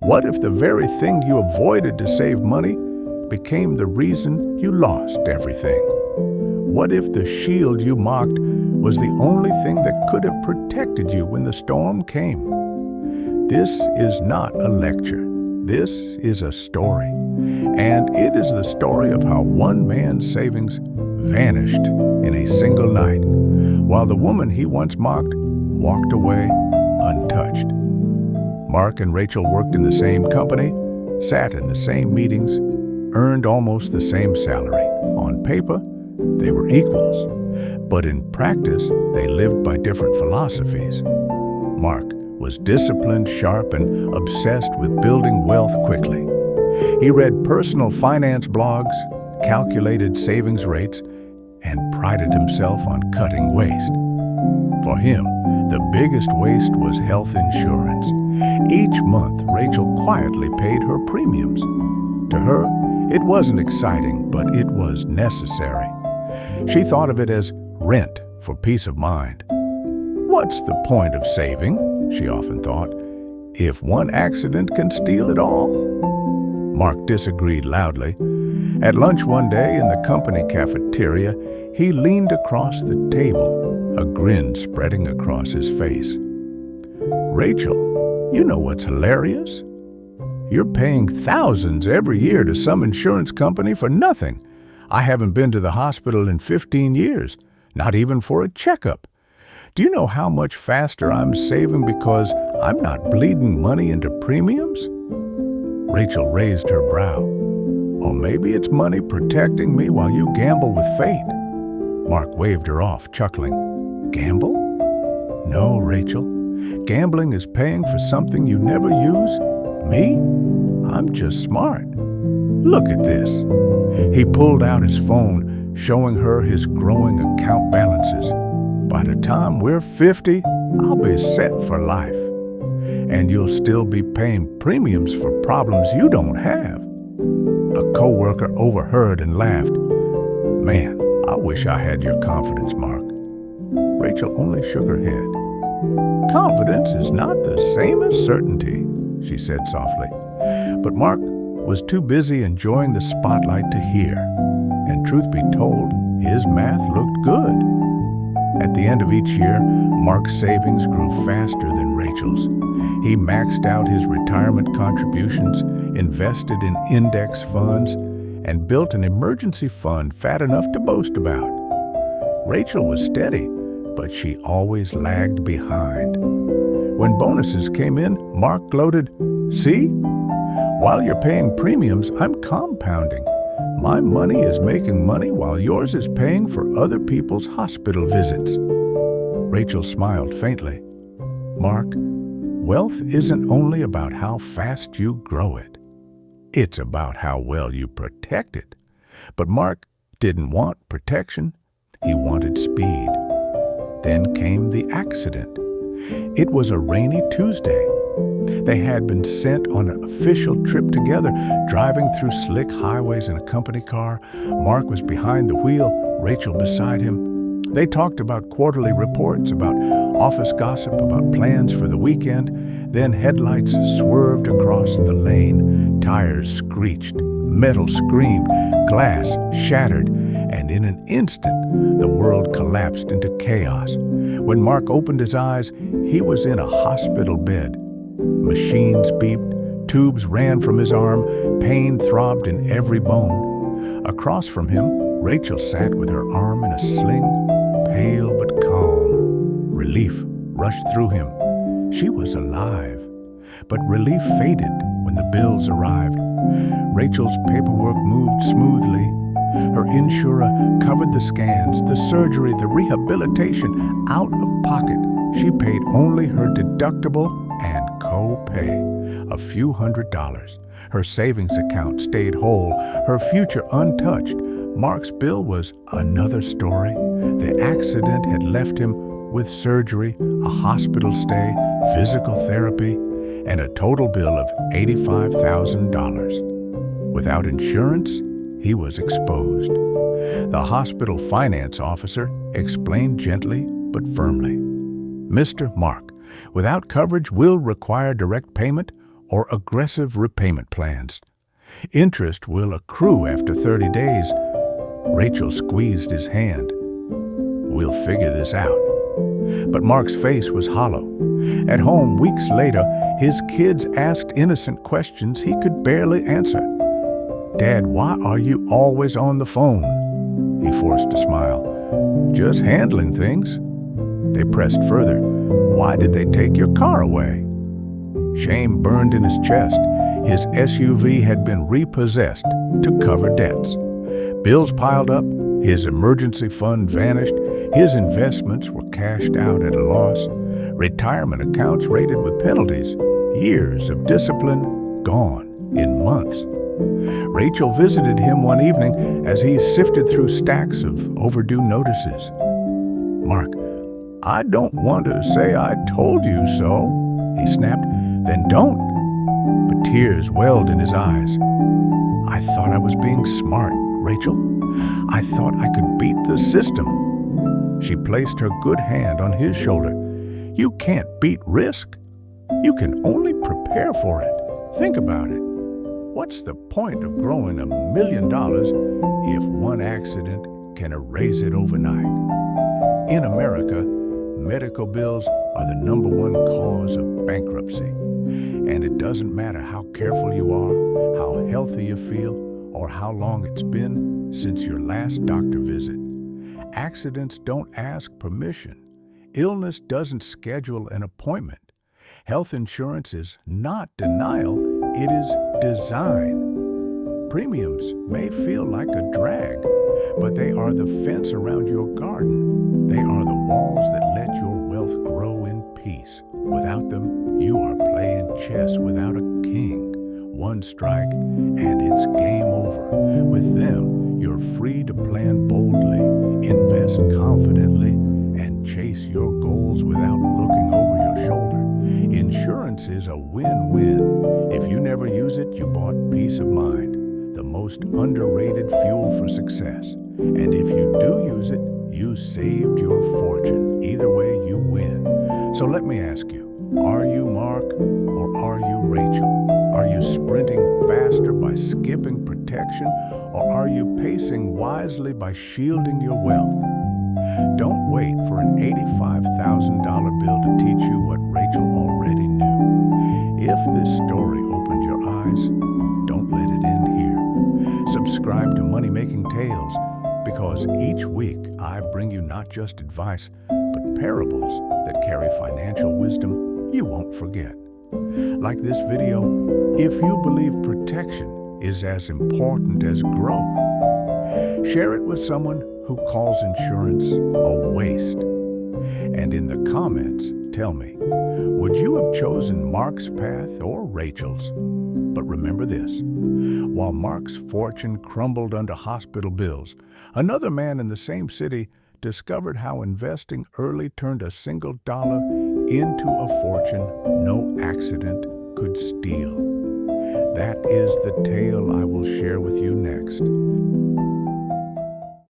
What if the very thing you avoided to save money became the reason you lost everything? What if the shield you mocked was the only thing that could have protected you when the storm came? This is not a lecture. This is a story. And it is the story of how one man's savings vanished in a single night, while the woman he once mocked walked away untouched. Mark and Rachel worked in the same company, sat in the same meetings, earned almost the same salary. On paper, they were equals, but in practice, they lived by different philosophies. Mark was disciplined, sharp, and obsessed with building wealth quickly. He read personal finance blogs, calculated savings rates, and prided himself on cutting waste. For him, the biggest waste was health insurance. Each month, Rachel quietly paid her premiums. To her, it wasn't exciting, but it was necessary. She thought of it as rent for peace of mind. What's the point of saving, she often thought, if one accident can steal it all? Mark disagreed loudly. At lunch one day in the company cafeteria, he leaned across the table, a grin spreading across his face. Rachel, you know what's hilarious? You're paying thousands every year to some insurance company for nothing. I haven't been to the hospital in 15 years, not even for a checkup. Do you know how much faster I'm saving because I'm not bleeding money into premiums? Rachel raised her brow. Or maybe it's money protecting me while you gamble with fate. Mark waved her off, chuckling. Gamble? No, Rachel. Gambling is paying for something you never use. Me? I'm just smart. Look at this. He pulled out his phone, showing her his growing account balances. By the time we're 50, I'll be set for life. And you'll still be paying premiums for problems you don't have. A coworker overheard and laughed. Man, I wish I had your confidence, Mark. Rachel only shook her head. Confidence is not the same as certainty, she said softly. But Mark was too busy enjoying the spotlight to hear. And truth be told, his math looked good. At the end of each year, Mark's savings grew faster than Rachel's. He maxed out his retirement contributions, invested in index funds, and built an emergency fund fat enough to boast about. Rachel was steady, but she always lagged behind. When bonuses came in, Mark gloated, "See? While you're paying premiums, I'm compounding. My money is making money while yours is paying for other people's hospital visits." Rachel smiled faintly. Mark, wealth isn't only about how fast you grow it. It's about how well you protect it. But Mark didn't want protection. He wanted speed. Then came the accident. It was a rainy Tuesday. They had been sent on an official trip together, driving through slick highways in a company car. Mark was behind the wheel, Rachel beside him. They talked about quarterly reports, about office gossip, about plans for the weekend. Then headlights swerved across the lane. Tires screeched, metal screamed, glass shattered, and in an instant, the world collapsed into chaos. When Mark opened his eyes, he was in a hospital bed. Machines beeped, tubes ran from his arm, pain throbbed in every bone. Across from him, Rachel sat with her arm in a sling, pale but calm. Relief rushed through him. She was alive. But relief faded when the bills arrived. Rachel's paperwork moved smoothly. Her insurer covered the scans, the surgery, the rehabilitation. Out of pocket, she paid only her deductible and co-pay, a few $100s. Her savings account stayed whole, her future untouched. Mark's bill was another story. The accident had left him with surgery, a hospital stay, physical therapy, and a total bill of $85,000. Without insurance, he was exposed. The hospital finance officer explained gently but firmly, "Mr. Mark, without coverage, we'll require direct payment or aggressive repayment plans. Interest will accrue after 30 days. Rachel squeezed his hand. We'll figure this out. But Mark's face was hollow. At home, weeks later, his kids asked innocent questions he could barely answer. "Dad, why are you always on the phone?" He forced a smile. "Just handling things." They pressed further. "Why did they take your car away?" Shame burned in his chest. His SUV had been repossessed to cover debts. Bills piled up. His emergency fund vanished. His investments were cashed out at a loss. Retirement accounts rated with penalties. Years of discipline gone in months. Rachel visited him one evening as he sifted through stacks of overdue notices. "Mark, I don't want to say I told you so," he snapped. "Then don't." But tears welled in his eyes. "I thought I was being smart, Rachel. I thought I could beat the system." She placed her good hand on his shoulder. "You can't beat risk. You can only prepare for it. Think about it. What's the point of growing $1 million if one accident can erase it overnight?" In America, medical bills are the #1 cause of bankruptcy. And it doesn't matter how careful you are, how healthy you feel, or how long it's been since your last doctor visit. Accidents don't ask permission. Illness doesn't schedule an appointment. Health insurance is not denial, it is design. Premiums may feel like a drag, but they are the fence around your garden. They are the walls that let your wealth grow in peace. Without them, you are playing chess without a king. One strike, and it's game over. With them, you're free to plan boldly, invest confidently, and chase your goals without looking over your shoulder. Insurance is a win-win. If you never use it, you bought peace of mind, the most underrated fuel for success. And if you do use it, you saved your fortune. Either way, you win. So let me ask you, are you Mark or are you Rachel? Are you sprinting faster by skipping protection, or are you pacing wisely by shielding your wealth? Don't wait for an $85,000 bill to teach you what Rachel already knew. If this story opened your eyes, don't let it end here. Subscribe to Money Making Tales, because each week I bring you not just advice, but parables that carry financial wisdom you won't forget. Like this video, if you believe protection is as important as growth, share it with someone who calls insurance a waste. And in the comments, tell me, would you have chosen Mark's path or Rachel's? But remember this, while Mark's fortune crumbled under hospital bills, another man in the same city discovered how investing early turned a single dollar into a fortune no accident could steal. That is the tale I will share with you next.